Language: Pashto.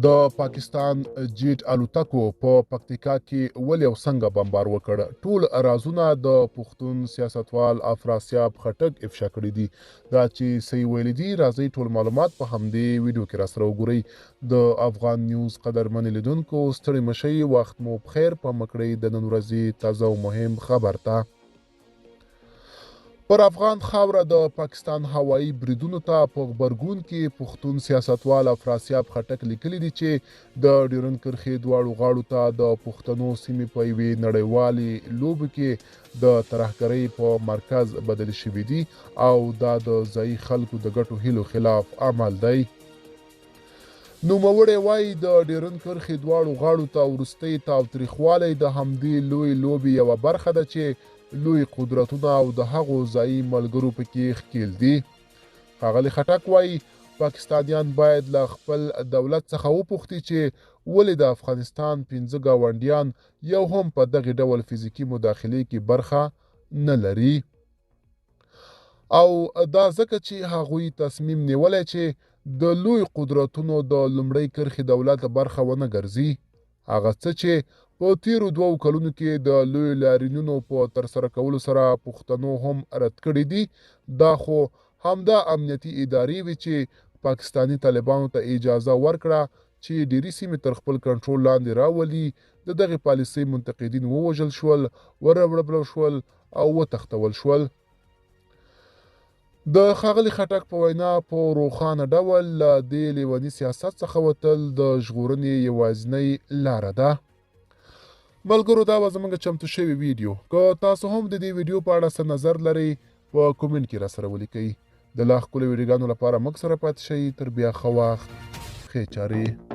د پاکستان جیټ الوتکو په پکتیکا کې ولې او څنګه بمبار وکړ؟ ټول رازونه د پښتون سیاستوال افراسیاب خټک افشا کړي دي. دا چې څه یې ویلي دي، راځئ ټول معلومات په همدې ویډیو کې راسره وګورئ. د افغان نیوز قدرمنې لیدونکو، ستړي مشئ، وخت مو بخیر. په مکړئ د نن ورځې تازه او مهم خبر ته. پر افغان خاوره د پاکستان هوایي بریدونو ته په غبرګون کې پښتون سیاستوال افراسیاب خټک لیکلي دي چې د ډیورنډ کرښې دواړو غاړو ته د پښتنو سیمې په یوې نړیوالې لوبې کې د ترهګرۍ په مرکز بدلې شوي دي او دا د ځایي خلکو د ګټو هیلو خلاف عمل دی. نوموړی وایي د ډیورنډ کرښې دواړو غاړو ته وروستی تاوتریخوالی د همدې لوی لوبې یوه برخه ده چې لوی قدرتونه او د هغو ځایي ملګرو پکې ښکیل دي. ښاغلي خټک وایي پاکستانیان باید له خپل دولت څخه وپوښتي چې ولې د افغانستان 15 ګاونډیان یو هم په دغې ډول فزیکي مداخلې کې برخه نه لري، او دا ځکه چې هغوی تصمیم نیولی چې د لوی قدرتونو د لومړۍ کرښې دولت برخه ونه ګرځي. هغه څه چې په تیرو 2 کلونو کې د لوی لاریونونو په ترسره کولو سره پښتنو هم رد کړي دي، دا خو همدا امنیتي ادارې وي چې پاکستاني طالبانو ته اجازه ورکړه چې ډیری سیمې تر خپل کنټرول لاندې راولي. د دغې پالیسۍ منتقدین ووژل شول، وربړل شول او وتښتول شول. د ښاغلي خټک په وینا په روښانه ډول له دې لیوني سیاست څخه وتل د ژغورنې یوازینۍ لاره ده. ملګرو، دا به زموږ چمتو شوی ویډیو. که تاسو هم د دې ویډیو په اړه څه نظر لرئ، په کومنټ کې راسره ولیکئ. د لا ښکلو ویډیوګانو لپاره موږ سره پاتې شئ. تر بیا ښه وخت، ښې چارې.